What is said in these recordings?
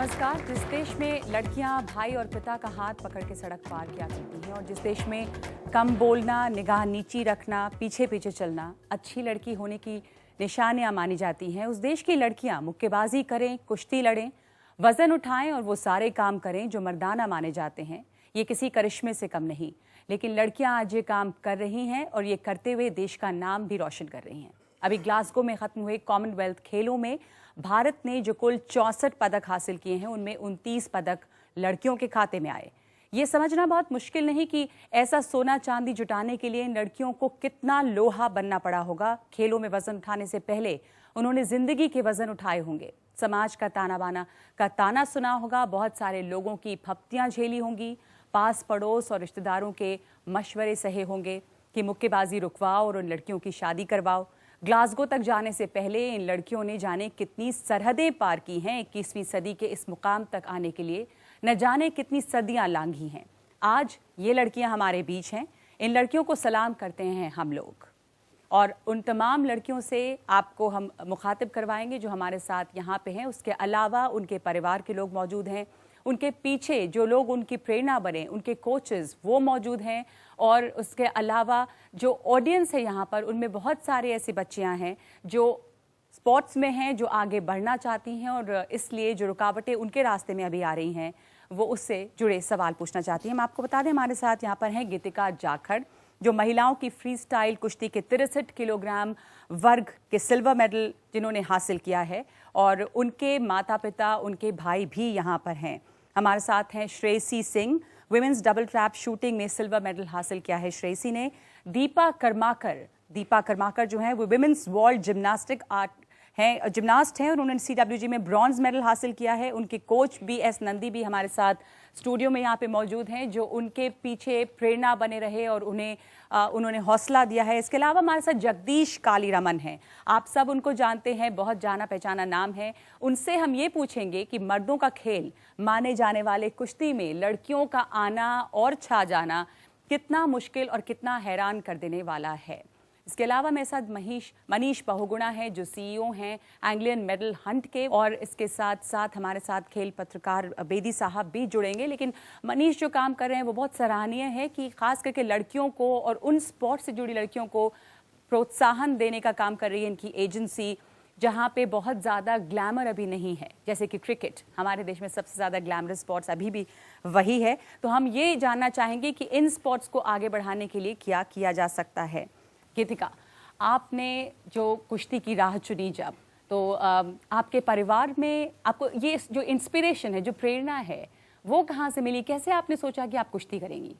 नमस्कार। जिस देश में लड़कियां भाई और पिता का हाथ पकड़ के सड़क पार किया करती हैं और जिस देश में कम बोलना, निगाह नीची रखना, पीछे पीछे चलना अच्छी लड़की होने की निशानियां मानी जाती हैं, उस देश की लड़कियां मुक्केबाजी करें, कुश्ती लड़ें, वजन उठाएं और वो सारे काम करें जो मर्दाना माने जाते हैं, ये किसी करिश्मे से कम नहीं। लेकिन लड़कियां आज ये काम कर रही हैं और ये करते हुए देश का नाम भी रोशन कर रही हैं। अभी ग्लासगो में खत्म हुए कॉमनवेल्थ खेलों में भारत ने जो कुल 64 पदक हासिल किए हैं, उनमें 29 पदक लड़कियों के खाते में आए। ये समझना बहुत मुश्किल नहीं कि ऐसा सोना चांदी जुटाने के लिए इन लड़कियों को कितना लोहा बनना पड़ा होगा। खेलों में वजन उठाने से पहले उन्होंने जिंदगी के वजन उठाए होंगे, समाज का ताना सुना होगा, बहुत सारे लोगों की फप्तियां झेली होंगी, पास पड़ोस और रिश्तेदारों के मशवरे सहे होंगे कि मुक्केबाजी रुकवाओ और उन लड़कियों की शादी करवाओ। ग्लासगो तक जाने से पहले इन लड़कियों ने जाने कितनी सरहदें पार की हैं। 21वीं सदी के इस मुकाम तक आने के लिए न जाने कितनी सदियां लांघी हैं। आज ये लड़कियां हमारे बीच हैं। इन लड़कियों को सलाम करते हैं हम लोग और उन तमाम लड़कियों से आपको हम मुखातिब करवाएंगे जो हमारे साथ यहाँ पे हैं। उसके अलावा उनके परिवार के लोग मौजूद हैं, उनके पीछे जो लोग उनकी प्रेरणा बने, उनके कोचेस वो मौजूद हैं और उसके अलावा जो ऑडियंस है यहाँ पर, उनमें बहुत सारे ऐसी बच्चियाँ हैं जो स्पोर्ट्स में हैं, जो आगे बढ़ना चाहती हैं और इसलिए जो रुकावटें उनके रास्ते में अभी आ रही हैं वो उससे जुड़े सवाल पूछना चाहती हैं। हम आपको बता दें हमारे साथ यहाँ पर हैं गीतिका जाखड़, जो महिलाओं की फ्री स्टाइल कुश्ती के 63 किलोग्राम वर्ग के सिल्वर मेडल जिन्होंने हासिल किया है, और उनके माता पिता, उनके भाई भी यहाँ पर हैं। हमारे साथ हैं Shreyasi Singh, women's double trap shooting में सिल्वर मेडल हासिल किया है श्रेयसी ने। दीपा कर्माकर जो है वो विमेंस वर्ल्ड जिम्नास्ट हैं और उन्होंने CWG में ब्रॉन्ज मेडल हासिल किया है। उनके कोच BS नंदी भी हमारे साथ स्टूडियो में यहाँ पे मौजूद हैं, जो उनके पीछे प्रेरणा बने रहे और उन्होंने हौसला दिया है। इसके अलावा हमारे साथ जगदीश कालीरमन हैं, आप सब उनको जानते हैं, बहुत जाना पहचाना नाम है। उनसे हम ये पूछेंगे कि मर्दों का खेल माने जाने वाले कुश्ती में लड़कियों का आना और छा जाना कितना मुश्किल और कितना हैरान कर देने वाला है। इसके अलावा मेरे साथ मनीष बहुगुणा है, जो CEO हैं एंग्लियन मेडल हंट के, और इसके साथ साथ हमारे साथ खेल पत्रकार बेदी साहब भी जुड़ेंगे। लेकिन मनीष जो काम कर रहे हैं वो बहुत सराहनीय है कि खास करके लड़कियों को और उन स्पोर्ट से जुड़ी लड़कियों को प्रोत्साहन देने का काम कर रही है इनकी एजेंसी, जहाँ पे बहुत ज़्यादा ग्लैमर अभी नहीं है। जैसे कि क्रिकेट, हमारे देश में सबसे ज़्यादा ग्लैमरस स्पोर्ट्स अभी भी वही है। तो हम ये जानना चाहेंगे कि इन स्पोर्ट्स को आगे बढ़ाने के लिए क्या किया जा सकता है। गीतिका, आपने जो कुश्ती की राह चुनी जब, तो आपके परिवार में आपको ये जो इंस्पिरेशन है, जो प्रेरणा है, वो कहाँ से मिली? कैसे आपने सोचा कि आप कुश्ती करेंगी?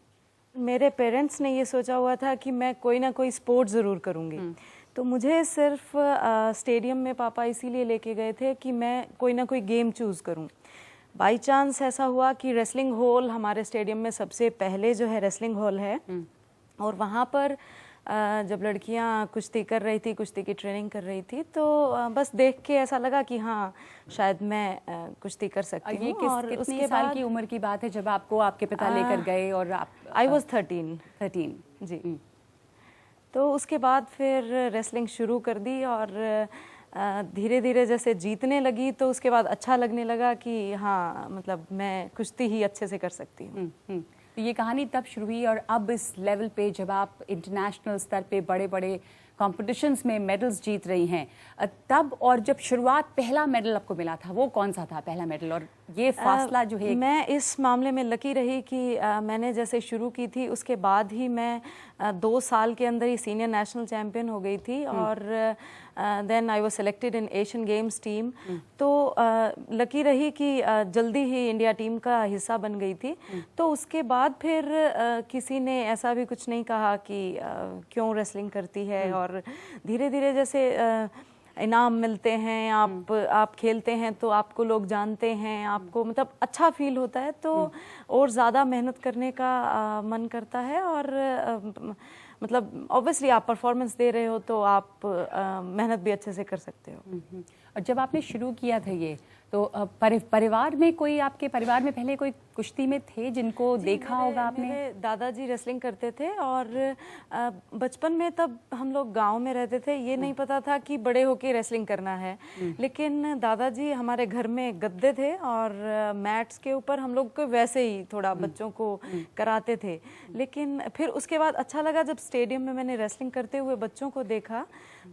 मेरे पेरेंट्स ने ये सोचा हुआ था कि मैं कोई ना कोई स्पोर्ट ज़रूर करूँगी। तो मुझे सिर्फ स्टेडियम में पापा इसीलिए लेके गए थे कि मैं कोई ना कोई गेम चूज़ करूँ। बाई चांस ऐसा हुआ कि रेसलिंग हॉल हमारे स्टेडियम में सबसे पहले जो है रेसलिंग हॉल है, और वहाँ पर जब लड़कियां कुश्ती कर रही थी, कुश्ती की ट्रेनिंग कर रही थी, तो बस देख के ऐसा लगा कि हाँ शायद मैं कुश्ती कर सकती हूँ। और कितने साल की उम्र की बात है जब आपको आपके पिता लेकर गए? और आप आई वॉज 13 जी। तो उसके बाद फिर रेसलिंग शुरू कर दी और धीरे धीरे जैसे जीतने लगी तो उसके बाद अच्छा लगने लगा कि हाँ मतलब मैं कुश्ती ही अच्छे से कर सकती हूँ। तो ये कहानी तब शुरू हुई, और अब इस लेवल पे जब आप इंटरनेशनल स्तर पे बड़े बड़े कॉम्पिटिशन्स में मेडल्स जीत रही हैं, तब और जब शुरुआत पहला मेडल आपको मिला था, वो कौन सा था पहला मेडल? और ये फासला जो है, मैं इस मामले में लकी रही कि मैंने जैसे शुरू की थी उसके बाद ही मैं 2 साल के अंदर ही सीनियर नेशनल चैम्पियन हो गई थी, और then I was selected in Asian Games team. तो लकी रही कि जल्दी ही इंडिया टीम का हिस्सा बन गई थी। तो उसके बाद फिर किसी ने ऐसा भी कुछ नहीं कहा कि क्यों रेसलिंग करती है, और धीरे धीरे जैसे इनाम मिलते हैं, आप खेलते हैं तो आपको लोग जानते हैं, आपको मतलब अच्छा फील होता है, तो और ज़्यादा मेहनत करने का मन करता है। और मतलब ऑब्वियसली आप परफॉर्मेंस दे रहे हो तो आप मेहनत भी अच्छे से कर सकते हो। और जब आपने शुरू किया था ये, तो परिवार में कोई, आपके परिवार में पहले कोई कुश्ती में थे जिनको देखा होगा आपने? मेरे दादाजी रेसलिंग करते थे और बचपन में तब हम लोग गांव में रहते थे, ये नहीं पता था कि बड़े होके रेसलिंग करना है। लेकिन दादाजी हमारे घर में गद्दे थे और मैट्स के ऊपर हम लोग को वैसे ही थोड़ा बच्चों को कराते थे। लेकिन फिर उसके बाद अच्छा लगा जब स्टेडियम में मैंने रेसलिंग करते हुए बच्चों को देखा,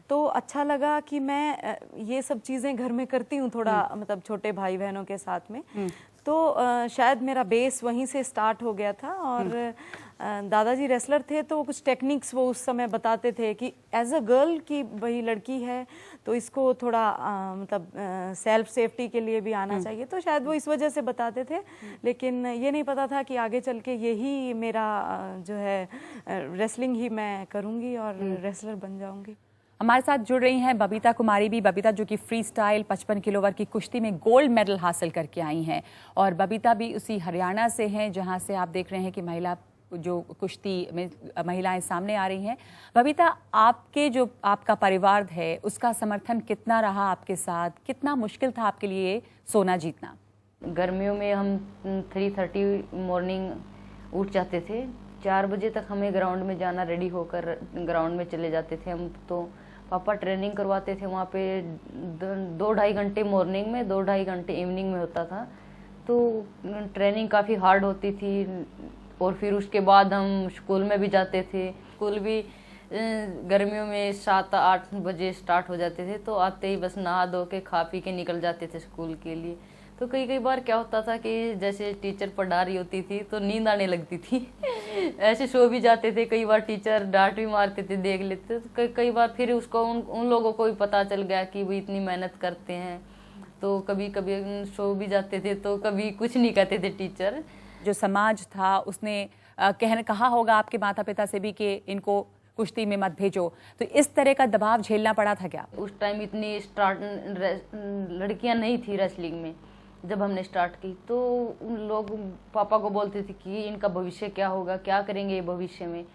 तो अच्छा लगा कि मैं ये सब चीज़ें घर में करती हूँ थोड़ा, मतलब छोटे भाई बहनों के साथ में। तो शायद मेरा बेस वहीं से स्टार्ट हो गया था। और दादाजी रेसलर थे तो कुछ टेक्निक्स वो उस समय बताते थे कि एज अ गर्ल की वही लड़की है तो इसको थोड़ा मतलब सेल्फ सेफ्टी के लिए भी आना चाहिए, तो शायद वो इस वजह से बताते थे। लेकिन ये नहीं पता था कि आगे चल के यही मेरा जो है रेसलिंग ही मैं करूँगी और रेसलर बन जाऊँगी। हमारे साथ जुड़ रही हैं बबीता कुमारी भी। बबीता जो कि फ्री स्टाइल 55 किलो वर्ग की कुश्ती में गोल्ड मेडल हासिल करके आई हैं, और बबीता भी उसी हरियाणा से हैं जहां से आप देख रहे हैं कि महिला जो कुश्ती में महिलाएं सामने आ रही हैं। बबीता, आपका परिवार है उसका समर्थन कितना रहा आपके साथ? कितना मुश्किल था आपके लिए सोना जीतना? गर्मियों में हम 3:30 मॉर्निंग उठ जाते थे, 4 बजे तक हमें ग्राउंड में जाना, रेडी होकर ग्राउंड में चले जाते थे हम। तो पापा ट्रेनिंग करवाते थे वहाँ पे 2-2.5 घंटे मॉर्निंग में, 2-2.5 घंटे इवनिंग में होता था। तो ट्रेनिंग काफ़ी हार्ड होती थी। और फिर उसके बाद हम स्कूल में भी जाते थे। स्कूल भी गर्मियों में 7-8 बजे स्टार्ट हो जाते थे, तो आते ही बस नहा धो के खा पी के निकल जाते थे स्कूल के लिए। तो कई बार क्या होता था कि जैसे टीचर पढ़ा रही होती थी तो नींद आने लगती थी ऐसे सो भी जाते थे। कई बार टीचर डांट भी मारते थे, देख लेते। तो कई बार फिर उसको उन लोगों को भी पता चल गया कि वो इतनी मेहनत करते हैं, तो कभी कभी सो भी जाते थे, तो कभी कुछ नहीं कहते थे टीचर। जो समाज था उसने कहा होगा आपके माता पिता से भी कि इनको कुश्ती में मत भेजो, तो इस तरह का दबाव झेलना पड़ा था क्या? उस टाइम इतनी लड़कियां नहीं थी रेसलिंग में। जब हमने स्टार्ट की तो उन लोग पापा को बोलते थे कि इनका भविष्य क्या होगा, क्या करेंगे ये भविष्य में,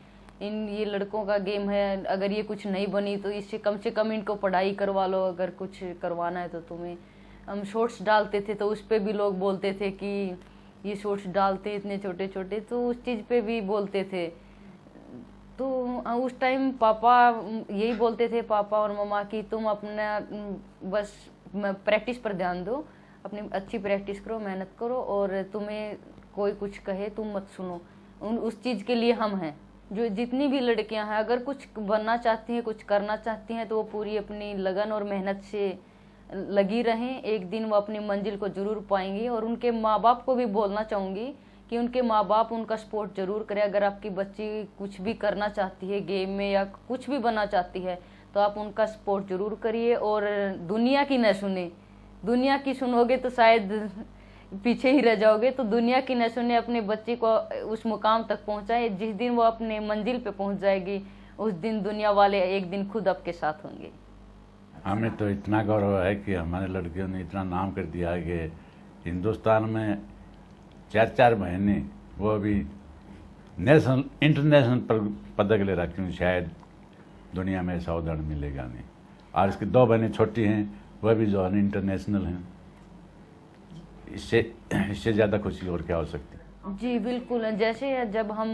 ये लड़कों का गेम है, अगर ये कुछ नहीं बनी तो इससे कम इनको पढ़ाई करवा लो, अगर कुछ करवाना है तो तुम्हें। हम शॉर्ट्स डालते थे तो उस पर भी लोग बोलते थे कि ये शॉर्ट्स डालते इतने छोटे छोटे, तो उस चीज़ पे भी बोलते थे। तो उस टाइम पापा यही बोलते थे, पापा और मम्मा, कि तुम अपना बस प्रैक्टिस पर ध्यान दो, अपनी अच्छी प्रैक्टिस करो, मेहनत करो, और तुम्हें कोई कुछ कहे तुम मत सुनो। उस चीज़ के लिए हम हैं। जो जितनी भी लड़कियां हैं अगर कुछ बनना चाहती हैं, कुछ करना चाहती हैं, तो वो पूरी अपनी लगन और मेहनत से लगी रहें। एक दिन वो अपनी मंजिल को जरूर पाएंगी। और उनके माँ बाप को भी बोलना चाहूँगी कि उनके माँ बाप उनका सपोर्ट जरूर करें। अगर आपकी बच्ची कुछ भी करना चाहती है गेम में या कुछ भी बनना चाहती है, तो आप उनका सपोर्ट जरूर करिए। और दुनिया की न सुने, दुनिया की सुनोगे तो शायद पीछे ही रह जाओगे। तो दुनिया की न सुने, अपने बच्चे को उस मुकाम तक पहुंचाए। जिस दिन वो अपने मंजिल पे पहुंच जाएगी, उस दिन दुनिया वाले एक दिन खुद आपके साथ होंगे। हमें तो इतना गौरव है कि हमारे लड़कियों ने इतना नाम कर दिया है कि हिंदुस्तान में 4-4 महीने वो भी नेशनल इंटरनेशनल पदक ले रखी हूँ। शायद दुनिया में ऐसा उदाहरण मिलेगा नहीं। और इसकी 2 बहनें छोटी हैं, वह भी जो है इंटरनेशनल हैं। इससे ज़्यादा खुशी और क्या हो सकती है? जी बिल्कुल। जैसे जब हम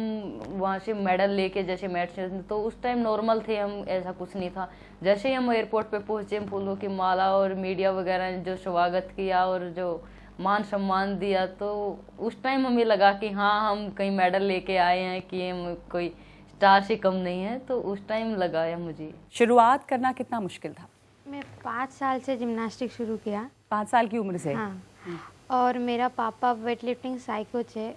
वहाँ से मेडल लेके जैसे मैच, तो उस टाइम नॉर्मल थे हम, ऐसा कुछ नहीं था। जैसे ही हम एयरपोर्ट पे पहुँचे, फूलों की माला और मीडिया वगैरह ने जो स्वागत किया और जो मान सम्मान दिया, तो उस टाइम हमें लगा कि हाँ, हम कहीं मेडल लेके आए हैं, कि हम कोई स्टार से कम नहीं है। तो उस टाइम लगा है मुझे। शुरुआत करना कितना मुश्किल था? मैं 5 साल से जिम्नास्टिक शुरू किया। 5 साल की उम्र से? हाँ। और मेरा पापा वेट लिफ्टिंग साइकोच है,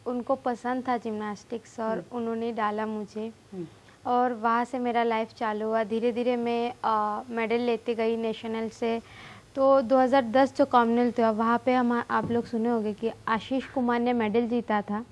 उनको पसंद था जिम्नास्टिक्स और उन्होंने डाला मुझे। और वहाँ से मेरा लाइफ चालू हुआ। धीरे धीरे मैं मेडल लेते गई नेशनल से। तो 2010 जो कॉमनवेल्थ हुआ, वहाँ पे हम, आप लोग सुने होंगे कि आशीष कुमार ने मेडल जीता था।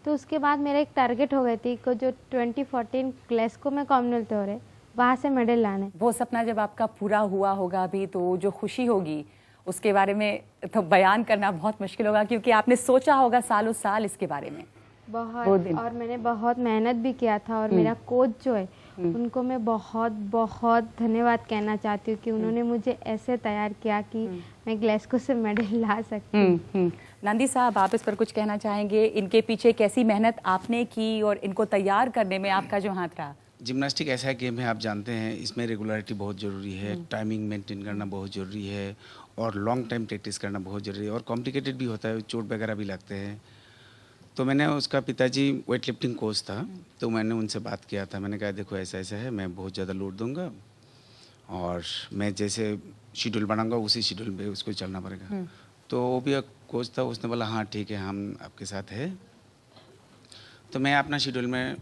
तो उसके बाद मेरा एक टारगेट हो गई थी कि जो 2014 ग्लासगो में कॉमनवेल्थ हो रहे, वहाँ से मेडल लाने। वो सपना जब आपका पूरा हुआ होगा अभी, तो जो खुशी होगी उसके बारे में तो बयान करना बहुत मुश्किल होगा, क्योंकि आपने सोचा होगा सालों साल इसके बारे में। बहुत। और मैंने बहुत मेहनत भी किया था। और मेरा कोच जो है उनको मैं बहुत बहुत धन्यवाद कहना चाहती हूँ कि उन्होंने मुझे ऐसे तैयार किया कि मैं ग्लासगो से मेडल ला सकती हूँ। नंदी साहब, आप इस पर कुछ कहना चाहेंगे? इनके पीछे कैसी मेहनत आपने की और इनको तैयार करने में आपका जो हाथ रहा? जिम्नास्टिक ऐसा गेम है, आप जानते हैं, इसमें रेगुलरिटी बहुत ज़रूरी है, टाइमिंग मेंटेन करना बहुत ज़रूरी है और लॉन्ग टाइम प्रैक्टिस करना बहुत ज़रूरी है और कॉम्प्लिकेटेड भी होता है, चोट वगैरह भी लगते हैं। तो मैंने, उसका पिताजी वेट लिफ्टिंग कोच था, तो मैंने उनसे बात किया था। मैंने कहा देखो ऐसा ऐसा है, मैं बहुत ज़्यादा लोड दूंगा और मैं जैसे शेड्यूल बनाऊंगा उसी शेड्यूल पे उसको चलना पड़ेगा। तो वो भी एक कोच था, उसने बोला हाँ ठीक है, हम आपके साथ है। तो मैं अपना शेड्यूल में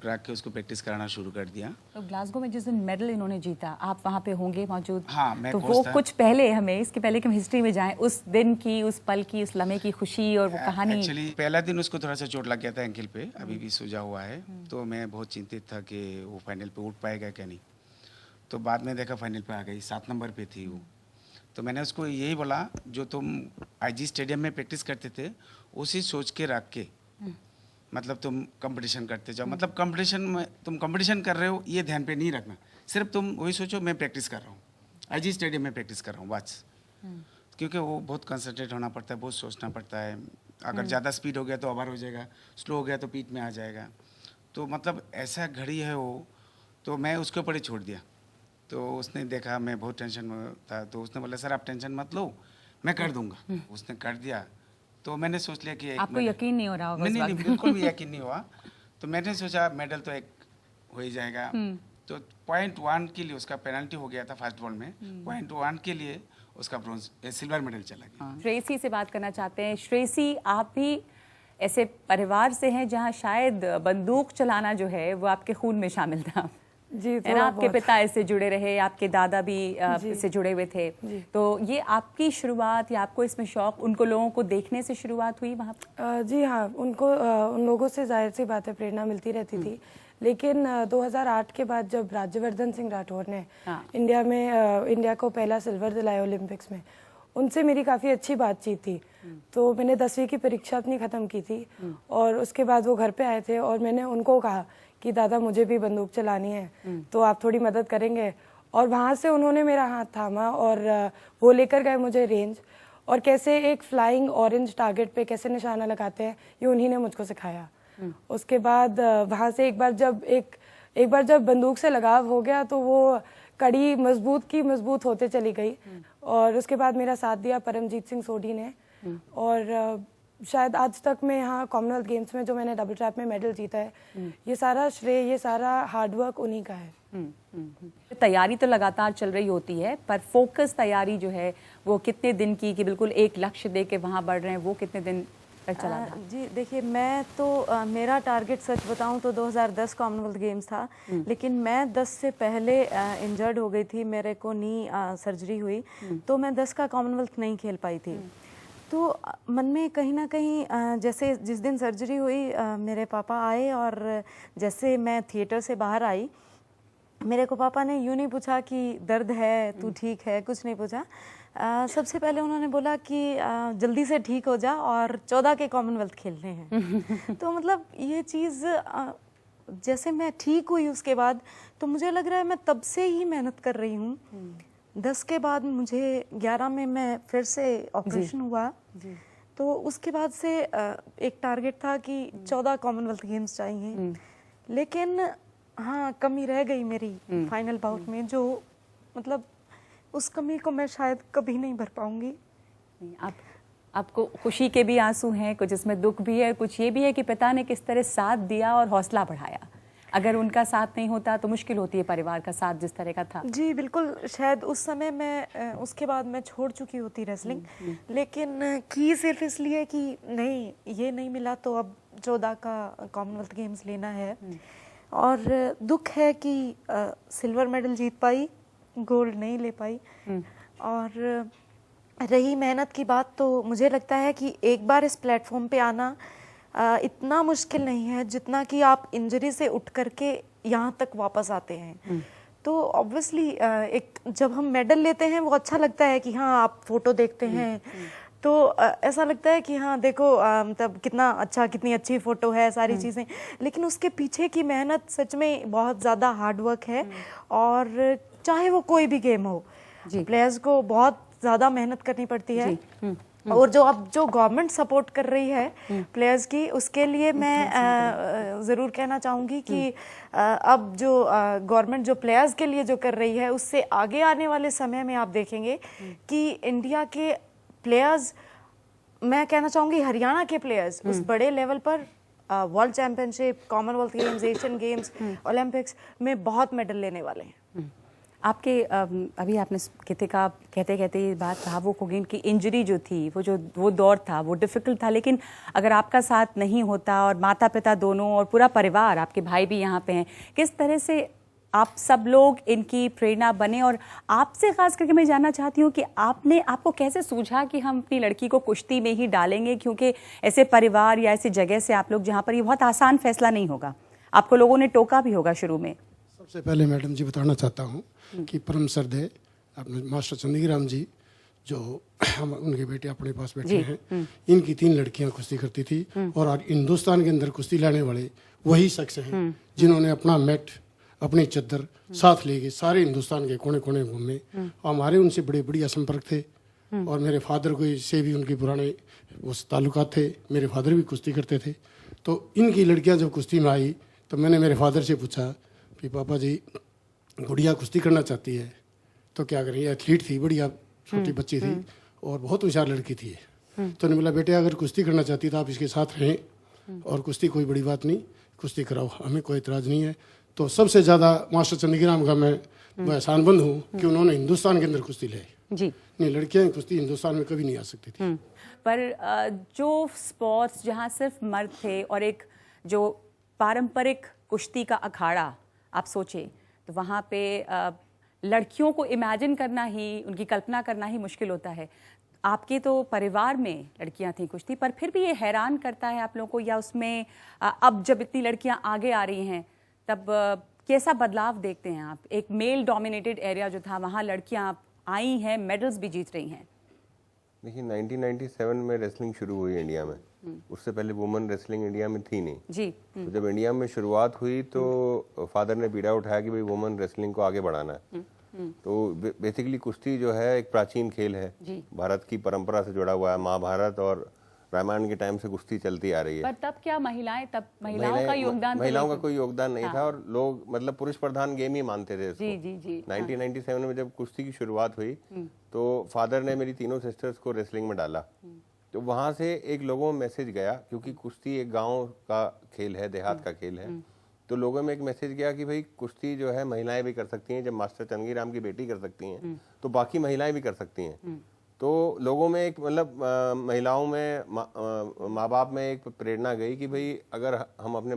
रख के उसको प्रैक्टिस कराना शुरू कर दिया। तो ग्लासगो में जिस दिन मेडल इन्होंने जीता, आप वहाँ पे होंगे मौजूद? हाँ, मैं तो कोच वो था। कुछ पहले हमें, इसके पहले कि हम हिस्ट्री में जाएं, उस दिन की, उस पल की, उस लम्हे की खुशी और वो कहानी। एक्चुअली पहला दिन उसको थोड़ा सा चोट लग गया था एंकल पे, अभी भी सूजा हुआ है। तो मैं बहुत चिंतित था कि वो फाइनल पे उठ पाएगा क्या नहीं। तो बाद में देखा फाइनल पे आ गई, 7 नंबर पे थी वो। तो मैंने उसको यही बोला, जो तुम आईजी स्टेडियम में प्रैक्टिस करते थे उसी सोच के रख के, मतलब तुम कंपटीशन करते जाओ, मतलब कंपटीशन में तुम कंपटीशन कर रहे हो ये ध्यान पे नहीं रखना, सिर्फ तुम वही सोचो मैं प्रैक्टिस कर रहा हूँ, आईजी स्टेडियम में प्रैक्टिस कर रहा हूँ बस। क्योंकि वो बहुत कंसंट्रेट होना पड़ता है, बहुत सोचना पड़ता है। अगर ज़्यादा स्पीड हो गया तो ओवर हो जाएगा, स्लो हो गया तो पीठ में आ जाएगा। तो मतलब ऐसा घड़ी है वो, तो मैं उसके ऊपर ही छोड़ दिया। तो उसने देखा मैं बहुत टेंशन में था, तो उसने बोला सर आप टेंशन मत लो, मैं कर दूंगा। उसने कर दिया। तो मैंने सोच लिया कि आपको यकीन नहीं हो रहा होगा? नहीं, बिल्कुल भी यकीन नहीं हुआ। तो मैंने सोचा मेडल तो एक हो ही जाएगा। तो 0.1 के लिए उसका पेनल्टी हो गया था फर्स्ट बॉल में, 0.1 के लिए उसका ब्रॉन्ज सिल्वर मेडल चला गया। श्रेयसी से बात करना चाहते हैं। श्रेयसी, आप भी ऐसे परिवार से हैं जहाँ शायद बंदूक चलाना जो है वो आपके खून में शामिल था, जी। है ना? आपके पिता इससे जुड़े रहे, आपके दादा भी इससे जुड़े हुए थे। तो ये आपकी शुरुआत या आपको इसमें शौक उनको लोगों को देखने से शुरुआत हुई वहाँ पर? जी हाँ, उनको उन लोगों से जाहिर सी बात है प्रेरणा मिलती रहती थी। लेकिन 2008 के बाद जब राज्यवर्धन सिंह राठौर ने इंडिया को पहला सिल्वर दिलाया ओलंपिक्स में, उनसे मेरी काफ़ी अच्छी बातचीत थी। तो मैंने 10वीं की परीक्षा अपनी ख़त्म की थी और उसके बाद वो घर पे आए थे और मैंने उनको कहा कि दादा मुझे भी बंदूक चलानी है, तो आप थोड़ी मदद करेंगे? और वहाँ से उन्होंने मेरा हाथ थामा और वो लेकर गए मुझे रेंज, और कैसे एक फ्लाइंग ऑरेंज टारगेट पे कैसे निशाना लगाते हैं ये उन्हीं ने मुझको सिखाया। उसके बाद वहाँ से एक बार जब बंदूक से लगाव हो गया तो वो कड़ी मजबूत होते चली गई। और उसके बाद मेरा साथ दिया परमजीत सिंह सोढ़ी ने, और शायद आज तक मैं यहाँ कॉमनवेल्थ गेम्स में जो मैंने डबल ट्रैप में मेडल जीता है, ये सारा श्रेय, ये सारा हार्डवर्क उन्हीं का है। तैयारी तो लगातार चल रही होती है, पर फोकस तैयारी जो है वो कितने दिन की, कि बिल्कुल एक लक्ष्य दे के वहाँ बढ़ रहे हैं, वो कितने दिन तक चला था? जी देखिए, मैं तो मेरा टारगेट सच बताऊं तो 2010 कॉमनवेल्थ गेम्स था, लेकिन मैं 10 से पहले इंजर्ड हो गई थी, मेरे को नी सर्जरी हुई, तो मैं 10 का कॉमनवेल्थ नहीं खेल पाई थी। तो मन में कहीं ना कहीं जैसे जिस दिन सर्जरी हुई मेरे पापा आए और जैसे मैं थिएटर से बाहर आई, मेरे को पापा ने यूँ नहीं पूछा कि दर्द है, तू ठीक है, कुछ नहीं पूछा। सबसे पहले उन्होंने बोला कि जल्दी से ठीक हो जा और 14 के कॉमनवेल्थ खेलने हैं। तो मतलब ये चीज़ जैसे मैं ठीक हुई उसके बाद, तो मुझे लग रहा है मैं तब से ही मेहनत कर रही हूँ। 10 के बाद मुझे 11 में मैं फिर से ऑपरेशन हुआ, तो उसके बाद से एक टारगेट था कि 14 कॉमनवेल्थ गेम्स चाहिए, लेकिन हाँ कमी रह गई मेरी फाइनल बाउट में, जो मतलब उस कमी को मैं शायद कभी नहीं भर पाऊंगी। आपको खुशी के भी आंसू हैं, कुछ इसमें दुख भी है, कुछ ये भी है कि पिता ने किस तरह साथ दिया और हौसला बढ़ाया। अगर उनका साथ नहीं होता तो मुश्किल होती है परिवार का साथ जिस तरह का था। जी बिल्कुल, शायद उस समय मैं उसके बाद मैं छोड़ चुकी होती रेसलिंग, लेकिन की सिर्फ इसलिए कि नहीं ये नहीं मिला तो अब 14 का कॉमनवेल्थ गेम्स लेना है। और दुख है कि सिल्वर मेडल जीत पाई, गोल्ड नहीं ले पाई। और रही मेहनत की बात, तो मुझे लगता है कि एक बार इस प्लेटफॉर्म पे आना इतना मुश्किल नहीं है जितना कि आप इंजरी से उठ करके यहाँ तक वापस आते हैं। तो ऑब्वियसली एक जब हम मेडल लेते हैं वो अच्छा लगता है कि हाँ आप फोटो देखते हैं, तो ऐसा लगता है कि हाँ देखो मतलब कितना अच्छा, कितनी अच्छी फ़ोटो है, सारी चीज़ें, लेकिन उसके पीछे की मेहनत सच में बहुत ज़्यादा हार्ड वर्क है। और चाहे वो कोई भी गेम हो, प्लेयर्स को बहुत ज़्यादा मेहनत करनी पड़ती है। और जो गवर्नमेंट सपोर्ट कर रही है प्लेयर्स की, उसके लिए मैं ज़रूर कहना चाहूँगी कि अब जो गवर्नमेंट जो प्लेयर्स के लिए जो कर रही है, उससे आगे आने वाले समय में आप देखेंगे कि इंडिया के प्लेयर्स, मैं कहना चाहूँगी हरियाणा के प्लेयर्स उस बड़े लेवल पर world championship, Commonwealth games, Asian games, Olympics में बहुत मेडल लेने वाले हैं। आपके अभी आपने कहते कहते ये बात कहा, वो कोगिन की इंजरी जो थी, वो दौर था, वो डिफ़िकल्ट था, लेकिन अगर आपका साथ नहीं होता और माता पिता दोनों और पूरा परिवार, आपके भाई भी यहाँ पे हैं, किस तरह से आप सब लोग इनकी प्रेरणा बने? और आपसे खास करके मैं जानना चाहती हूँ कि आपको कैसे सूझा कि हम अपनी लड़की को कुश्ती में ही डालेंगे, क्योंकि ऐसे परिवार या ऐसी जगह से आप लोग जहाँ पर ये बहुत आसान फैसला नहीं होगा, आपको लोगों ने टोका भी होगा शुरू में। सबसे पहले मैडम जी बताना चाहता हूँ कि परम श्रद्धेय अपने मास्टर चंदीराम जी, जो हम उनके बेटे अपने पास बैठे हैं, इनकी 3 लड़कियां कुश्ती करती थी और आज हिंदुस्तान के अंदर कुश्ती लाने वाले वही शख्स हैं जिन्होंने अपना मैट, अपनी चद्दर साथ लेके सारे हिंदुस्तान के कोने कोने घूमे। हमारे उनसे बड़े बढ़िया संपर्क थे और मेरे फादर को से भी उनके पुराने उस ताल्लुकात थे। मेरे फादर भी कुश्ती करते थे। तो इनकी लड़कियां जब कुश्ती में आई तो मैंने मेरे फादर से पूछा कि पापा जी, गुड़िया कुश्ती करना चाहती है तो क्या करें? एथलीट थी, बढ़िया छोटी बच्ची थी और बहुत होशियार लड़की थी। तो उन्होंने बोला, बेटे अगर कुश्ती करना चाहती तो आप इसके साथ रहें और कुश्ती कोई बड़ी बात नहीं, कुश्ती कराओ, हमें कोई इतराज़ नहीं है। तो सबसे ज़्यादा मास्टर चंदीराम का मैं एहसानमंद हूँ कि उन्होंने हिंदुस्तान के अंदर कुश्ती लाई। जी नहीं, लड़कियाँ कुश्ती हिंदुस्तान में कभी नहीं आ सकती थी। पर जो स्पोर्ट्स जहाँ सिर्फ मर्द थे और एक जो पारंपरिक कुश्ती का अखाड़ा आप सोचें, तो वहाँ पे लड़कियों को इमेजिन करना ही, उनकी कल्पना करना ही मुश्किल होता है। आपके तो परिवार में लड़कियां थीं कुश्ती, पर फिर भी ये हैरान करता है आप लोगों को, या उसमें अब जब इतनी लड़कियां आगे आ रही हैं तब कैसा बदलाव देखते हैं आप? एक मेल डोमिनेटेड एरिया जो था, वहाँ लड़कियां आई हैं, मेडल्स भी जीत रही हैं। देखिए 1997 में रेसलिंग शुरू हुई इंडिया में, उससे पहले वुमेन रेसलिंग इंडिया में थी नहीं जी। तो जब इंडिया में शुरुआत हुई तो फादर ने बीड़ा उठाया कि भाई वुमेन रेसलिंग को आगे बढ़ाना है। तो बेसिकली कुश्ती जो है एक प्राचीन खेल है, भारत की परंपरा से जुड़ा हुआ है। महाभारत और रामायण के टाइम से कुश्ती चलती आ रही है। पर तब क्या महिलाओं का योगदान, महिलाओं का कोई योगदान नहीं था और लोग मतलब पुरुष प्रधान गेम ही मानते थे इसको। जी 1997 में जब कुश्ती की शुरुआत हुई तो फादर ने मेरी तीनों सिस्टर्स को रेसलिंग में डाला। तो वहाँ से एक लोगों में मैसेज गया, क्योंकि कुश्ती एक गांव का खेल है, देहात का खेल है, तो लोगों में एक मैसेज गया कि भाई कुश्ती जो है महिलाएं भी कर सकती हैं। जब मास्टर चंदीराम की बेटी कर सकती हैं तो बाकी महिलाएं भी कर सकती हैं। तो लोगों में एक मतलब महिलाओं में माँ बाप में एक प्रेरणा गई कि भाई अगर हम अपने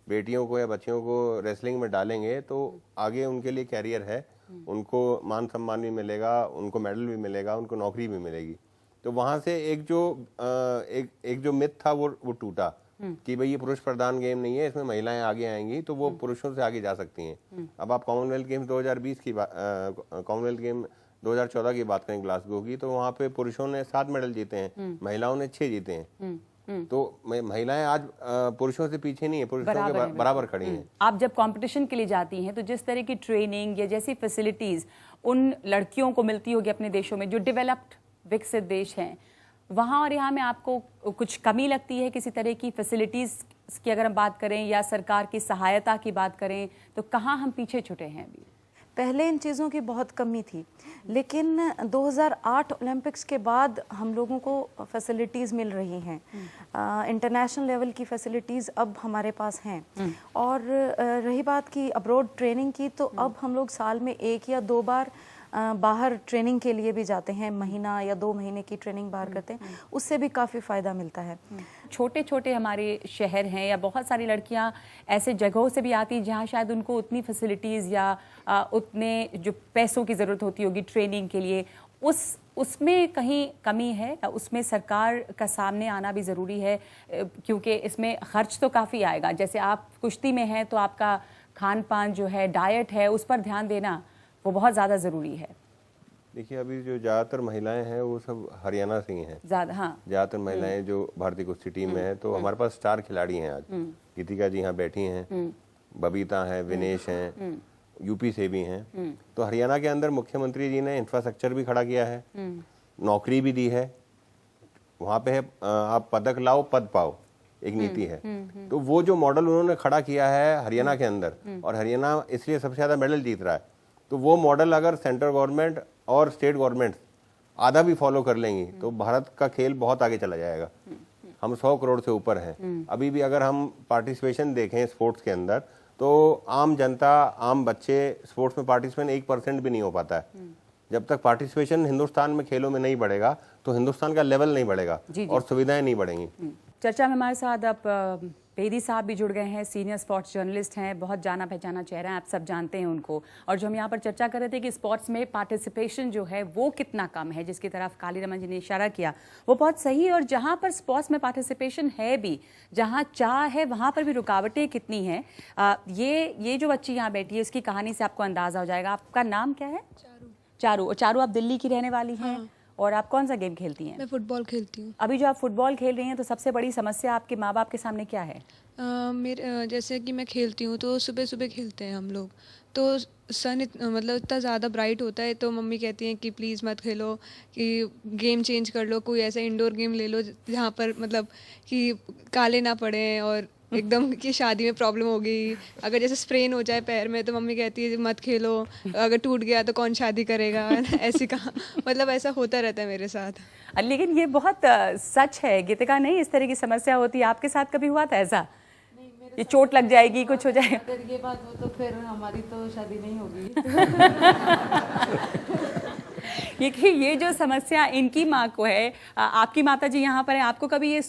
बेटियों को या बच्चियों को रेसलिंग में डालेंगे तो आगे उनके लिए कैरियर है, उनको मान सम्मान भी मिलेगा, उनको मेडल भी मिलेगा, उनको नौकरी भी मिलेगी। तो वहाँ से एक जो मिथ था वो टूटा कि भाई ये पुरुष प्रधान गेम नहीं है, इसमें महिलाएं आगे आएंगी तो वो पुरुषों से आगे जा सकती हैं। अब आप कॉमनवेल्थ गेम्स 2020 की कॉमनवेल्थ गेम 2014 की बात करें ग्लासगो की, तो वहाँ पे पुरुषों ने 7 मेडल जीते हैं, महिलाओं ने 6 जीते हैं। तो महिलाएं आज पुरुषों से पीछे नहीं है, पुरुषों के बराबर खड़ी हैं। आप जब कंपटीशन के लिए जाती हैं तो जिस तरह की ट्रेनिंग या जैसी फैसिलिटीज उन लड़कियों को मिलती होगी अपने देशों में, जो डेवलप्ड विकसित देश हैं, वहाँ और यहाँ में आपको कुछ कमी लगती है किसी तरह की फैसिलिटीज की? अगर हम बात करें या सरकार की सहायता की बात करें तो कहाँ हम पीछे छूटे हैं अभी? पहले इन चीज़ों की बहुत कमी थी, लेकिन 2008 ओलंपिक्स के बाद हम लोगों को फैसिलिटीज़ मिल रही हैं। इंटरनेशनल लेवल की फैसिलिटीज़ अब हमारे पास हैं। और रही बात की अब्रॉड ट्रेनिंग की, तो अब हम लोग साल में 1 या 2 बार बाहर ट्रेनिंग के लिए भी जाते हैं, महीना या 2 महीने की ट्रेनिंग बाहर करते हैं, उससे भी काफ़ी फ़ायदा मिलता है। छोटे छोटे हमारे शहर हैं या बहुत सारी लड़कियां ऐसे जगहों से भी आती हैं जहां शायद उनको उतनी फैसिलिटीज़ या उतने जो पैसों की ज़रूरत होती होगी ट्रेनिंग के लिए, उसमें कहीं कमी है, उसमें सरकार का सामने आना भी ज़रूरी है, क्योंकि इसमें खर्च तो काफ़ी आएगा। जैसे आप कुश्ती में हैं तो आपका खान पान जो है, डाइट है, उस पर ध्यान देना वो बहुत ज़्यादा ज़रूरी है। देखिए अभी जो ज़्यादातर महिलाएं हैं वो सब हरियाणा से ही हैं। ज्यादा, हाँ। ज़्यादातर महिलाएं जो भारतीय कुश्ती टीम में हैं, तो हमारे पास स्टार खिलाड़ी हैं आज। गीतिका जी यहाँ बैठी हैं, बबीता हैं, विनेश हैं, यूपी से भी हैं। तो हरियाणा के अंदर मुख्यमंत्री जी ने इंफ्रास्ट्रक्चर भी खड़ा किया है, नौकरी भी दी है। वहाँ पे है आप पदक लाओ पद पाओ, एक नीति है। तो वो जो मॉडल उन्होंने खड़ा किया है हरियाणा के अंदर, और हरियाणा इसलिए सबसे ज़्यादा मेडल जीत रहा है, तो वो मॉडल अगर सेंट्रल गवर्नमेंट और स्टेट गवर्नमेंट आधा भी फॉलो कर लेंगी तो भारत का खेल बहुत आगे चला जाएगा। हम 100 करोड़ से ऊपर हैं। अभी भी अगर हम पार्टिसिपेशन देखें स्पोर्ट्स के अंदर, तो आम जनता, आम बच्चे स्पोर्ट्स में पार्टिसिपेट 1% भी नहीं हो पाता है। जब तक पार्टिसिपेशन हिंदुस्तान में खेलों में नहीं बढ़ेगा तो हिंदुस्तान का लेवल नहीं बढ़ेगा और सुविधाएं नहीं बढ़ेंगी। चर्चा में हमारे साथ अब बेदी साहब भी जुड़ गए हैं, सीनियर स्पोर्ट्स जर्नलिस्ट हैं, बहुत जाना पहचाना चेहरा है, आप सब जानते हैं उनको। और जो हम यहाँ पर चर्चा कर रहे थे कि स्पोर्ट्स में पार्टिसिपेशन जो है वो कितना कम है, जिसकी तरफ काली रमन जी ने इशारा किया, वो बहुत सही है। और जहाँ पर स्पोर्ट्स में पार्टिसिपेशन है भी, जहाँ चाह है, वहाँ पर भी रुकावटें कितनी हैं। ये जो बच्ची यहाँ बैठी है उसकी कहानी से आपको अंदाज़ा हो जाएगा। आपका नाम क्या है? चारू। और चारू, आप दिल्ली की रहने वाली हैं, और आप कौन सा गेम खेलती हैं? मैं फुटबॉल खेलती हूँ। अभी जो आप फुटबॉल खेल रही हैं, तो सबसे बड़ी समस्या आपके माँ बाप के सामने क्या है? मेरे जैसे कि मैं खेलती हूँ तो सुबह सुबह खेलते हैं हम लोग, तो सन मतलब इतना ज़्यादा ब्राइट होता है, तो मम्मी कहती हैं कि प्लीज़ मत खेलो, कि गेम चेंज कर लो, कोई ऐसा इंडोर गेम ले लो जहाँ पर मतलब कि काले ना पड़े और एकदम कि शादी में प्रॉब्लम होगी, अगर जैसे स्प्रेन हो जाए पैर में तो मम्मी कहती है मत खेलो, अगर टूट गया तो कौन शादी करेगा। ऐसी कहा मतलब ऐसा होता रहता है मेरे साथ। लेकिन ये बहुत सच है गीतिका, नहीं इस तरह की समस्या होती है? आपके साथ कभी हुआ था ऐसा? ये चोट लग जाएगी, कुछ हो जाएगा? अगर ये बात हो तो फिर हमारी तो शादी नहीं होगी। ये जो समस्या इनकी माँ को है, आपकी माता जी यहाँ पर है, आपको कभी ये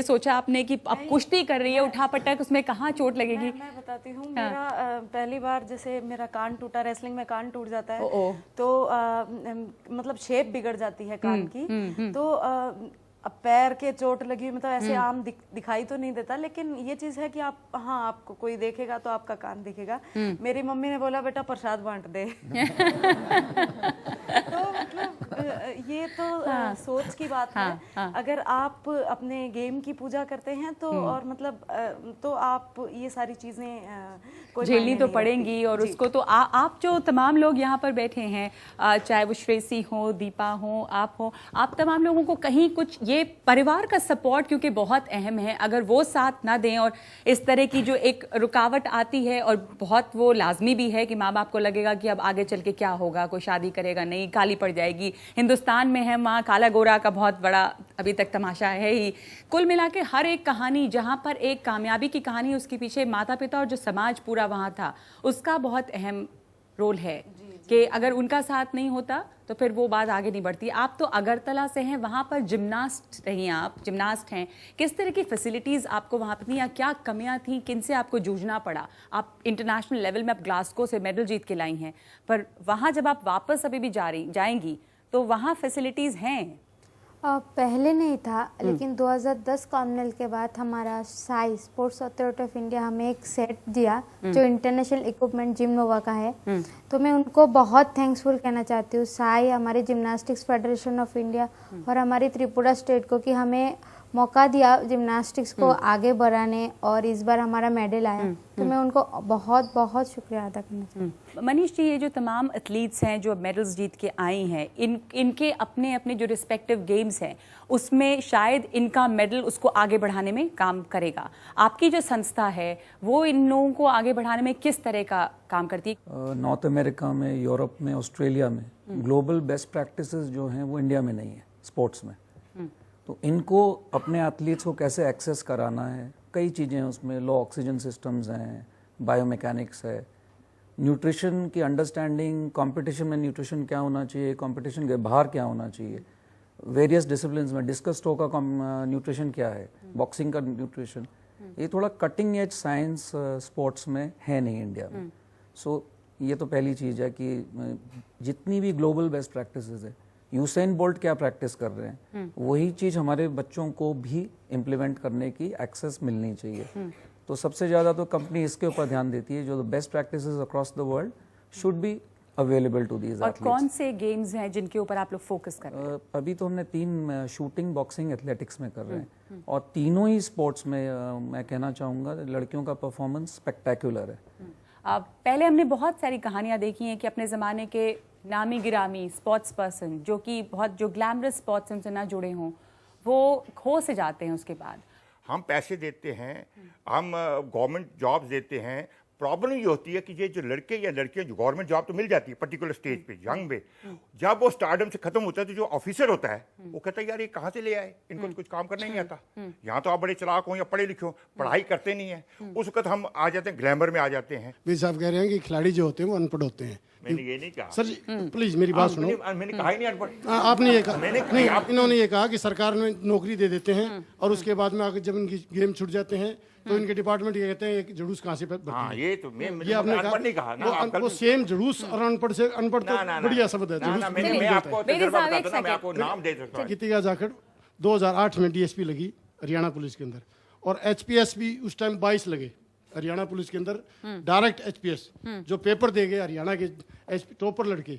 सोचा आपने कि अब कुश्ती कर रही है, उठापटक, उसमें कहाँ चोट लगेगी? मैं बताती हूँ। मेरा पहली बार जैसे मेरा कान टूटा, रेसलिंग में कान टूट जाता है तो मतलब शेप बिगड़ जाती है कान की। तो अब पैर के चोट लगी, मतलब ऐसे आम दिखाई तो नहीं देता, लेकिन ये चीज है कि आप, हाँ, आपको कोई देखेगा तो आपका कान दिखेगा। मेरी मम्मी ने बोला बेटा प्रसाद बांट दे। तो मतलब ये तो सोच की बात है। अगर आप अपने गेम की पूजा करते हैं तो और मतलब तो आप ये सारी चीजें झेलनी तो पड़ेंगी। और उसको तो आप जो तमाम लोग यहाँ पर बैठे हैं, चाहे वो श्रेयसी हो, दीपा हो, आप तमाम लोगों को कहीं कुछ ये परिवार का सपोर्ट क्योंकि बहुत अहम है, अगर वो साथ ना दें और इस तरह की जो एक रुकावट आती है, और बहुत वो लाजमी भी है कि माँ बाप को लगेगा कि अब आगे चल के क्या होगा, कोई शादी करेगा नहीं, काली पड़ जाएगी। हिंदुस्तान में है वहाँ काला गोरा का बहुत बड़ा अभी तक तमाशा है ही। कुल मिला के हर एक कहानी, जहाँ पर एक कामयाबी की कहानी, उसके पीछे माता पिता और जो समाज पूरा वहाँ था, उसका बहुत अहम रोल है कि अगर उनका साथ नहीं होता तो फिर वो बात आगे नहीं बढ़ती। आप तो अगरतला से हैं, वहाँ पर जिम्नास्ट रही हैं, आप जिम्नास्ट हैं, किस तरह की फैसिलिटीज़ आपको वहाँ पर थी, या क्या कमियाँ थी, किन से आपको जूझना पड़ा? आप इंटरनेशनल लेवल में आप ग्लासगो से मेडल जीत के लाई हैं, पर वहाँ जब आप वापस अभी भी जाएंगी तो वहाँ फैसिलिटीज़ हैं? पहले नहीं था, लेकिन 2010 कॉमनवेल्थ के बाद हमारा Sai sports authority of India हमें एक सेट दिया जो इंटरनेशनल इक्विपमेंट जिम नोवा का है। तो मैं उनको बहुत थैंक्सफुल कहना चाहती हूँ, साई, हमारे जिम्नास्टिक्स फेडरेशन ऑफ इंडिया और हमारी त्रिपुरा स्टेट को, कि हमें मौका दिया जिम्नास्टिक्स को आगे बढ़ाने, और इस बार हमारा मेडल आया। तो मैं उनको बहुत बहुत शुक्रिया अदा करना चाहती हूँ। मनीष जी, ये जो तमाम एथलीट्स हैं जो मेडल्स जीत के आई हैं, इनके अपने अपने जो रिस्पेक्टिव गेम्स हैं उसमें शायद इनका मेडल उसको आगे बढ़ाने में काम करेगा। आपकी जो संस्था है वो इन लोगों को आगे बढ़ाने में किस तरह का काम करती है? नॉर्थ अमेरिका में, यूरोप में, ऑस्ट्रेलिया में ग्लोबल बेस्ट प्रैक्टिसेस जो हैं वो इंडिया में नहीं है स्पोर्ट्स में। तो इनको अपने एथलीट्स को कैसे एक्सेस कराना है, कई चीज़ें उसमें, लो ऑक्सीजन सिस्टम्स हैं, बायोमैकेनिक्स है, न्यूट्रिशन की अंडरस्टैंडिंग, कंपटीशन में न्यूट्रिशन क्या होना चाहिए, कंपटीशन के बाहर क्या होना चाहिए, वेरियस डिसिप्लिन्स में डिस्कस थ्रो का न्यूट्रिशन क्या है, बॉक्सिंग का न्यूट्रिशन, ये थोड़ा कटिंग एज साइंस स्पोर्ट्स में है नहीं इंडिया में। सो ये तो पहली चीज़ है कि जितनी भी ग्लोबल बेस्ट प्रैक्टिसेस है, यूसेन बोल्ट क्या प्रैक्टिस कर रहे हैं, वही चीज़ हमारे बच्चों को भी इम्प्लीमेंट करने की एक्सेस मिलनी चाहिए। तो सबसे ज़्यादा तो कंपनी इसके ऊपर ध्यान देती है, जो best practices across the world should be available to these और athletes. कौन से गेम्स हैं जिनके ऊपर आप लोग फोकस कर रहे हैं? अभी तो हमने 3 शूटिंग, बॉक्सिंग, एथलेटिक्स में कर रहे हैं और तीनों ही स्पोर्ट्स में मैं कहना चाहूँगा लड़कियों का परफॉर्मेंस स्पेक्टेकुलर है। पहले हमने बहुत सारी कहानियां देखी हैं कि अपने ज़माने के नामी गिरामी स्पोर्ट्स पर्सन जो कि बहुत जो ग्लैमरस स्पोर्ट्स उनसे ना जुड़े हों वो खो से जाते हैं उसके बाद। हम पैसे देते हैं, हम गवर्नमेंट जॉब्स देते हैं। प्रॉब्लम ये होती है कि ये जो लड़के या लड़कियां जो गवर्नमेंट जॉब तो मिल जाती है पर्टिकुलर स्टेज पे यंग में, जब वो स्टारडम से खत्म होता है तो जो ऑफिसर होता है वो कहता है यार ये कहाँ से ले आए, इनको तो कुछ काम करना ही नहीं आता। यहाँ तो आप बड़े चलाक हो या पढ़े लिखे हो, पढ़ाई करते नहीं है। उस वक्त हम आ जाते हैं ग्लैमर में आ जाते हैं। भाई साहब कह रहे हैं कि खिलाड़ी जो होते हैं वो अनपढ़ होते हैं। मैंने ये नहीं कहा सर जी प्लीज मेरी बात सुनो। मैंने कहा ही नहीं अनपढ़। आपने ये कहा नहीं, इन्होंने ये कहा कि सरकार में नौकरी दे देते हैं और उसके बाद में आकर जब इनकी गेम छूट जाते हैं तो इनके डिपार्टमेंट ये कहते हैं जुलूस कहाँ से हाँ, ये तो ये आपने कहा ना, वो सेम जुलूस और अनपढ़ से अनपढ़ तो बढ़िया शब्द है। मैं आपको तजुर्बा बताता हूं, मैं आपको नाम दे सकता हूं। गीतिका जाखड़ 2008 में डीएसपी लगी हरियाणा पुलिस के अंदर और एचपीएस भी उस टाइम 22 लगे हरियाणा पुलिस के अंदर। डायरेक्ट एचपीएस जो पेपर दे गए हरियाणा के टॉपर लड़के,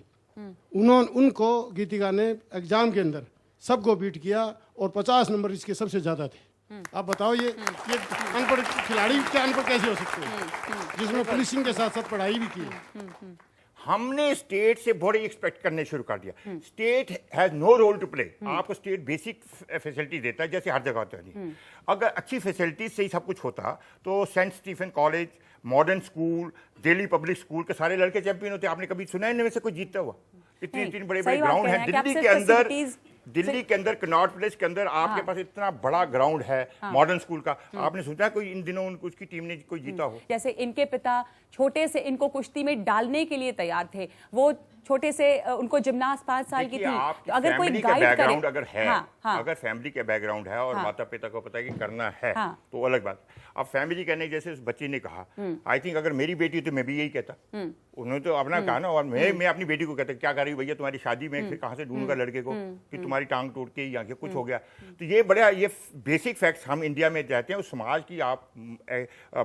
उनको गीतिका ने एग्जाम के अंदर सबको बीट किया और 50 नंबर इसके सबसे ज्यादा थे। आप बताओ ये अनपढ़ खिलाड़ी क्या अनपढ़ कैसे हो सकते हैं जिसमें पुलिसिंग के साथ साथ पढ़ाई भी की है। हमने स्टेट से बड़े एक्सपेक्ट करने शुरू कर दिया। State has no role to play. आपको स्टेट बेसिक फैसिलिटी देता है जैसे हर जगह होता है। अगर अच्छी फैसिलिटीज से ही सब कुछ होता तो saint Stephen college, modern school, Delhi public school के सारे लड़के चैंपियन होते। आपने कभी सुना है इनमें से कोई जीतता हुआ? इतने बड़े बड़े ग्राउंड हैं दिल्ली के अंदर कनॉट प्लेस के अंदर आपके पास इतना बड़ा ग्राउंड है मॉडर्न स्कूल का। आपने सोचा कोई इन दिनों उसकी टीम ने कोई जीता हो? जैसे इनके पिता छोटे से इनको कुश्ती में डालने के लिए तैयार थे, वो छोटे से उनको जिम्नास्ट 5 साल की थी। तो अगर कोई गाइड करे, अगर है अगर फैमिली का बैकग्राउंड है और माता पिता को पता है कि करना है तो अलग बात। अब फैमिली कहने जैसे उस बच्चे ने कहा, आई थिंक अगर मेरी बेटी तो मैं भी यही कहता। उन्होंने तो अपना कहा ना, और मैं अपनी बेटी को कहता क्या कर रही भैया तुम्हारी शादी में फिर कहाँ से ढूंढूंगा लड़के को कि तुम्हारी टांग टूट के या कुछ हो गया। तो ये बड़ा ये बेसिक फैक्ट्स हम इंडिया में चाहते हैं उस समाज की आप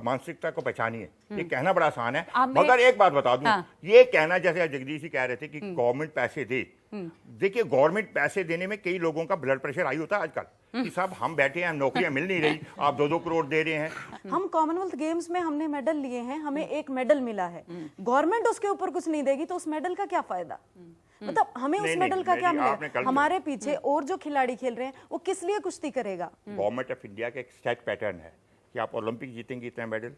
मानसिकता को पहचानिए। ये कहना बड़ा आसान है, मगर एक बात बता दूं, ये कहना जैसे जगदीश जी कह रहे थे कि गवर्नमेंट पैसे दे। देखिए गवर्नमेंट पैसे देने में कई लोगों का ब्लड प्रेशर हाई होता है आजकल कि साहब हम बैठे हैं, नौकरियां मिल नहीं रही, आप 2-2 करोड़ दे रहे हैं। हम कॉमनवेल्थ गेम्स में हमने मेडल लिए हैं, हमें एक मेडल मिला है, गवर्नमेंट उसके ऊपर कुछ नहीं देगी तो उस मेडल का क्या फायदा? मतलब हमें उस मेडल का क्या मिलेगा? हमारे पीछे और जो खिलाड़ी खेल रहे हैं वो किस लिए कुश्ती करेगा? गवर्नमेंट ऑफ इंडिया का एक सेट पैटर्न है कि आप ओलंपिक जीतेंगे इतना मेडल,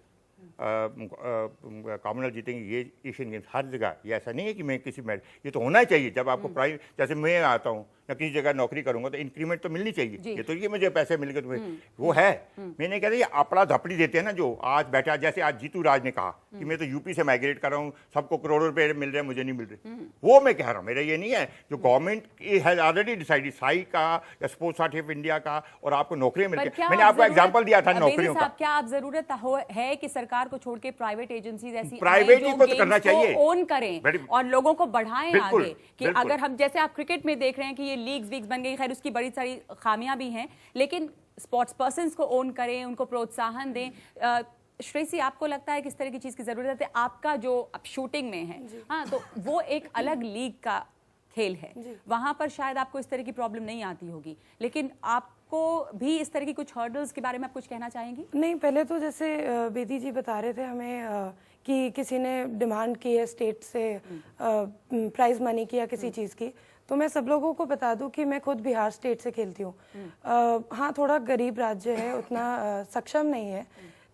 कॉमनवेल्थ जीतेंगे, ये एशियन गेम्स हर जगह। ये ऐसा नहीं है कि मैं किसी मेडल, ये तो होना चाहिए। जब आपको प्राइवेट जैसे मैं आता हूँ या किसी जगह नौकरी करूंगा तो इंक्रीमेंट तो मिलनी चाहिए। ये तो ये मुझे पैसे मिल गए तुम्हें वो है। मैंने कहा ये अपना धपड़ी देते हैं ना जो आज बैठा, जैसे आज जीतू राज ने कहा कि मैं तो यूपी से माइग्रेट कर रहा हूँ, सबको करोड़ों रुपए मिल रहे हैं, मुझे नहीं मिल रहे। वो मैं कह रहा हूँ, मेरा ये नहीं है। जो government has already decided, Sai का या स्पोर्ट्स अथॉरिटी ऑफ इंडिया का, और आपको नौकरियां मिल रही। मैंने आपको एग्जाम्पल दिया था नौकरियों का। क्या आप जरूरत है कि सरकार को छोड़ के प्राइवेट एजेंसीज ऐसी प्राइवेट को तो करना चाहिए, ओन करें और लोगों को बढ़ाएं आगे कि अगर हम जैसे आप क्रिकेट में देख रहे हैं कि ये लीग्स वीग्स बन गई, खैर उसकी बड़ी सारी खामियां भी हैं, लेकिन स्पोर्ट्स पर्सन्स को ओन करें, उनको प्रोत्साहन दें। श्रेयसी आपको लगता है किस तरह की चीज की जरूरत है? आपका जो अब शूटिंग में है हाँ, तो वो एक अलग लीग का खेल है, वहां पर शायद आपको इस तरह की प्रॉब्लम नहीं आती होगी, लेकिन आपको भी इस तरह की कुछ हर्डल्स के बारे में आप कुछ कहना चाहेंगी? नहीं, पहले तो जैसे बेदी जी बता रहे थे हमें कि किसी ने डिमांड की है स्टेट से प्राइज मनी की या किसी चीज़ की, तो मैं सब लोगों को बता दूं कि मैं खुद बिहार स्टेट से खेलती हूँ। हाँ, थोड़ा गरीब राज्य है, उतना सक्षम नहीं है,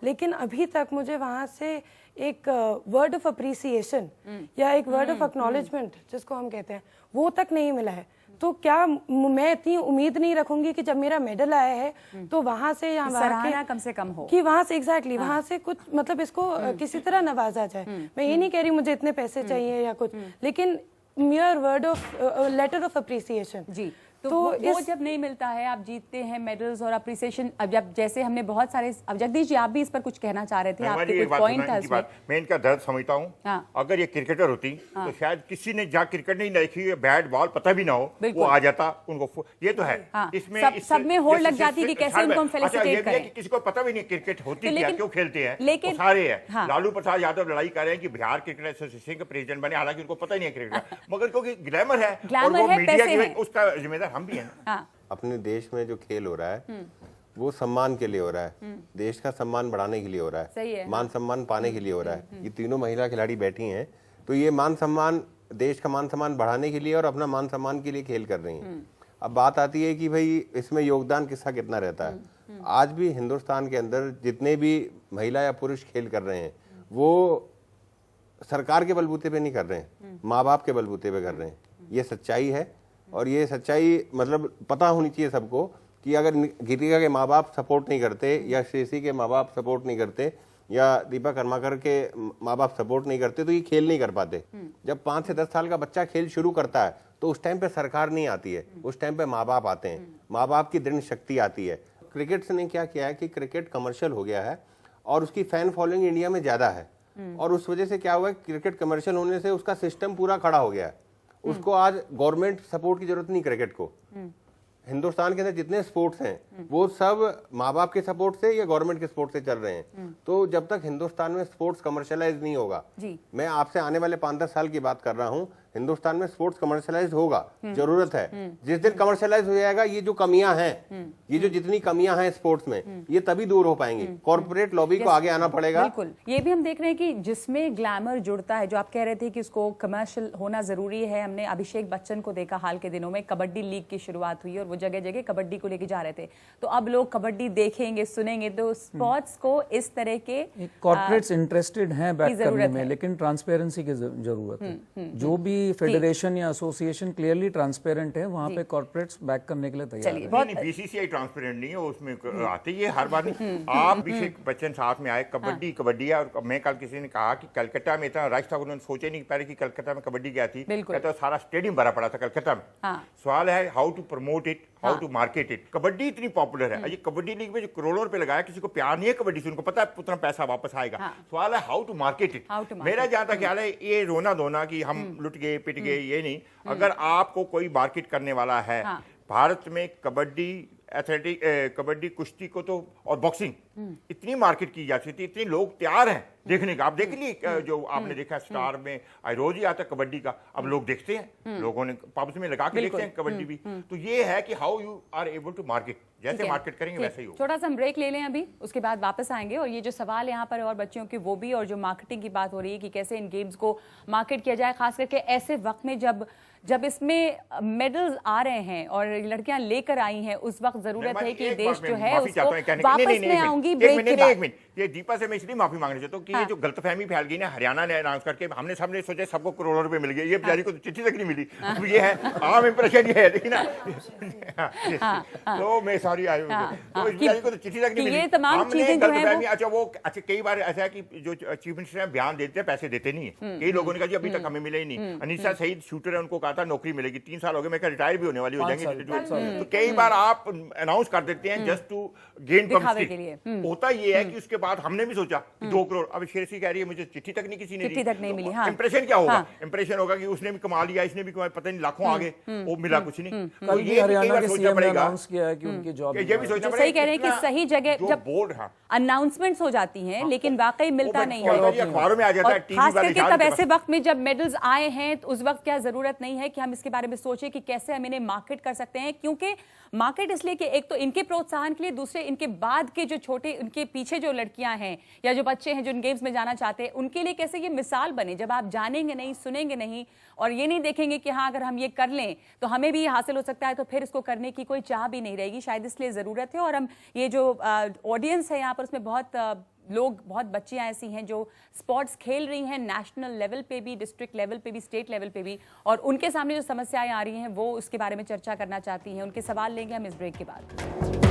लेकिन अभी तक मुझे वहाँ से एक वर्ड ऑफ अप्रिसिएशन या एक वर्ड ऑफ एक्नॉलेजमेंट जिसको हम कहते हैं वो तक नहीं मिला है। तो क्या मैं इतनी उम्मीद नहीं रखूंगी कि जब मेरा मेडल आया है तो वहां से या सराहना कम से कम हो, कि वहां से एग्जैक्टली वहां से कुछ मतलब इसको किसी तरह नवाजा जाए। मैं ये नहीं कह रही मुझे इतने पैसे चाहिए या कुछ, लेकिन mere word of letter of appreciation। जी, तो वो जब नहीं मिलता है, आप जीतते हैं मेडल्स और अप्रिसिएशन, अब जब जैसे हमने बहुत सारे, अब जगदीश जी आप भी इस पर कुछ कहना चाह रहे थे, आपके कुछ पॉइंट था इसमें। मैं इनका दर्द समझता हूँ। अगर ये क्रिकेटर होती तो शायद किसी ने जहाँ क्रिकेट नहीं देखी, बैट बॉल पता भी ना हो, वो आ जाता उनको। ये तो है इसमें सब में होड़ लग जाती कि कैसे उनको हम फेलिसिटेट करें। किसी को पता भी नहीं क्रिकेट होती क्या, क्यों खेलते हैं, लेकिन सारे हैं। लालू प्रसाद यादव लड़ाई कर रहे हैं कि बिहार क्रिकेट एसोसिएशन के प्रेसिडेंट बने, हालांकि उनको पता ही नहीं है क्रिकेट, मगर क्योंकि ग्लैमर है और वो मीडिया की उसका जिम्मेदार हम भी हैं। अपने देश में जो खेल हो रहा है वो सम्मान के लिए हो रहा है, देश का सम्मान बढ़ाने के लिए हो रहा है, मान सम्मान पाने के लिए हो रहा है। ये तीनों महिला खिलाड़ी बैठी हैं तो ये मान सम्मान, देश का मान सम्मान बढ़ाने के लिए और अपना मान सम्मान के लिए खेल कर रही हैं। अब बात आती है कि भाई इसमें योगदान किसका कितना रहता है। आज भी हिंदुस्तान के अंदर जितने भी महिला या पुरुष खेल कर रहे हैं वो सरकार के बलबूते पे नहीं कर रहे हैं, माँ बाप के बलबूते पे कर रहे हैं। ये सच्चाई है और ये सच्चाई मतलब पता होनी चाहिए सबको कि अगर गीतिका के माँ बाप सपोर्ट नहीं करते या श्रेयसी के माँ बाप सपोर्ट नहीं करते या दीपा कर्माकर के माँ बाप सपोर्ट नहीं करते तो ये खेल नहीं कर पाते। जब 5 से 10 साल का बच्चा खेल शुरू करता है तो उस टाइम पे सरकार नहीं आती है, उस टाइम पे माँ बाप आते हैं, माँ बाप की दृढ़ शक्ति आती है। क्रिकेट ने क्या किया है कि क्रिकेट कमर्शियल हो गया है और उसकी फैन फॉलोइंग इंडिया में ज्यादा है और उस वजह से क्या हुआ है, क्रिकेट कमर्शियल होने से उसका सिस्टम पूरा खड़ा हो गया है। उसको आज गवर्नमेंट सपोर्ट की जरूरत नहीं क्रिकेट को। हिंदुस्तान के अंदर जितने स्पोर्ट्स हैं वो सब माँ बाप के सपोर्ट से या गवर्नमेंट के सपोर्ट से चल रहे हैं। तो जब तक हिंदुस्तान में स्पोर्ट्स कमर्शियलाइज नहीं होगा, मैं आपसे आने वाले 5-10 साल की बात कर रहा हूँ, हिंदुस्तान में स्पोर्ट्स कमर्शियलाइज होगा, जरूरत है। जिस दिन कमर्शियलाइज हो जाएगा ये जो कमियां हैं, ये जो जितनी कमियां हैं स्पोर्ट्स में, ये तभी दूर हो पाएंगी। कॉर्पोरेट लॉबी को आगे आना पड़ेगा। बिल्कुल, ये भी हम देख रहे हैं कि जिसमें ग्लैमर जुड़ता है, जो आप कह रहे थे कि उसको कमर्शियल होना जरूरी है। हमने अभिषेक बच्चन को देखा हाल के दिनों में, कबड्डी लीग की शुरुआत हुई और वो जगह जगह कबड्डी को लेके जा रहे थे। तो अब लोग कबड्डी देखेंगे, सुनेंगे, तो स्पोर्ट्स को इस तरह के कॉर्पोरेट्स इंटरेस्टेड हैं बैक करने में, लेकिन ट्रांसपेरेंसी की जरूरत है। जो भी फेडरेशन या एसोसिएशन क्लियरली ट्रांसपेरेंट है, वहां पे कॉर्पोरेट्स बैक करने के लिए तैयार है। नहीं, बीसीसीआई ट्रांसपेरेंट नहीं है, उसमें आते ही हर बार नहीं। आप अभिषेक बच्चन साथ में आए, कबड्डी है। और मैं कल किसी ने कहा कि कलकत्ता में इतना रश था, उन्होंने सोचे नहीं पहले कि कलकत्ता में कबड्डी क्या थी, कहता सारा स्टेडियम भरा पड़ा था कलकत्ता में। सवाल है how to promote it, how to market it. Kabaddi इतनी पॉपुलर है, ये कबड्डी लीग में जो करोड़ों रुपए लगाया, किसी को प्यार नहीं है कबड्डी से, उनको पता है उतना पैसा वापस आएगा। सवाल है हाउ टू मार्केट इट। मेरा जहां तक ख्याल है ये रोना धोना कि हम लुट गए पिट गए, ये नहीं। अगर आपको कोई मार्केट करने वाला है, भारत में कबड्डी, एथलेटिक, कबड्डी, कुश्ती को तो और बॉक्सिंग इतनी मार्केट की जा सकती है, इतने लोग तैयार हैं देखने का। आप देख लीजिए जो आपने देखा स्टार में रोज ही आता कबड्डी का, अब लोग देखते हैं, लोगों ने पब्स में लगा के देखते हैं कबड्डी भी। तो ये है कि how you are able to market, जैसे मार्केट करेंगे वैसे ही होगा। छोटा सा हम ब्रेक ले लें अभी, उसके बाद वापस आएंगे। और ये जो सवाल यहाँ पर और बच्चों की वो भी, और जो मार्केटिंग की बात हो रही है कि कैसे इन गेम्स को मार्केट किया जाए, खास करके ऐसे वक्त में जब इसमें मेडल्स आ रहे हैं और लड़कियां लेकर आई हैं, उस वक्त जरूरत है कि देश जो है उसको वापस में आऊंगी ब्रेक के बाद। एक मिनट, ये दीपा से मैं इसलिए माफी मांगना चाहता हूँ कि ये जो गलतफहमी फैल गई ना, हरियाणा ने अनाउंस करके हमने सबने सोचा सबको करोड़ों रुपए मिल गए, ये बेचारी को चिट्ठी तक नहीं मिली। ये है आम इंप्रेशन, ये है लेकिन तो मैं सॉरी आई, तो इस बेचारी को तो चिट्ठी तक नहीं मिली। ये तमाम चीजें जो हैं, अच्छा कई बार ऐसा है कि जो चीफ मिनिस्टर है बयान देते हैं, पैसे देते नहीं है। कई लोगों ने कहा जी अभी तक हमें मिले ही नहीं। अनीसा सईद शूटर है, उनको कहा था नौकरी मिलेगी, 3 साल हो गए, मैं रिटायर भी होने वाली हो जाएंगे। तो कई बार आप अनाउंस कर देते हैं जस्ट टू गेन पब्लिसिटी। होता ये है कि उसके बाद हमने भी सोचा 2 करोड़, अब शेरसी कह रही है मुझे चिट्ठी तक नहीं किसी ने मिली। इंप्रेशन क्या होगा? इंप्रेशन होगा कि उसने भी कमा लिया, इसने भी कमाया, पता नहीं लाखों आगे, वो मिला कुछ नहीं। कल भी हरियाणा के सीएम ने अनाउंस किया है कि उनकी जॉब, ये भी सोचना पड़ेगा। सही कह रहे हैं कि सही जगह जब बोर्ड अनाउंसमेंट्स हो जाती हैं लेकिन वाकई मिलता नहीं है, अखबारों में आ जाता है, खास करके तब ऐसे वक्त में जब मेडल्स आए हैं, तो उस वक्त क्या जरूरत नहीं है कि हम इसके बारे में सोचें कि कैसे हम इन्हें मार्केट कर सकते हैं। क्योंकि मार्केट इसलिए कि एक तो इनके प्रोत्साहन के लिए, दूसरे इनके बाद के जो छोटे, उनके पीछे जो लड़कियां हैं या जो बच्चे हैं जो इन गेम्स में जाना चाहते हैं, उनके लिए कैसे ये मिसाल बने। जब आप जानेंगे नहीं, सुनेंगे नहीं और ये नहीं देखेंगे कि हाँ अगर हम ये कर लें तो हमें भी ये हासिल हो सकता है, तो फिर इसको करने की कोई चाह भी नहीं रहेगी। शायद इसलिए ज़रूरत है। और हम ये जो ऑडियंस है यहाँ पर, उसमें बहुत लोग, बहुत बच्चियां ऐसी हैं जो स्पोर्ट्स खेल रही हैं, नेशनल लेवल पे भी, डिस्ट्रिक्ट लेवल पे भी, स्टेट लेवल पे भी, और उनके सामने जो समस्याएं आ रही हैं वो उसके बारे में चर्चा करना चाहती हैं। उनके सवाल लेंगे हम इस ब्रेक के बाद।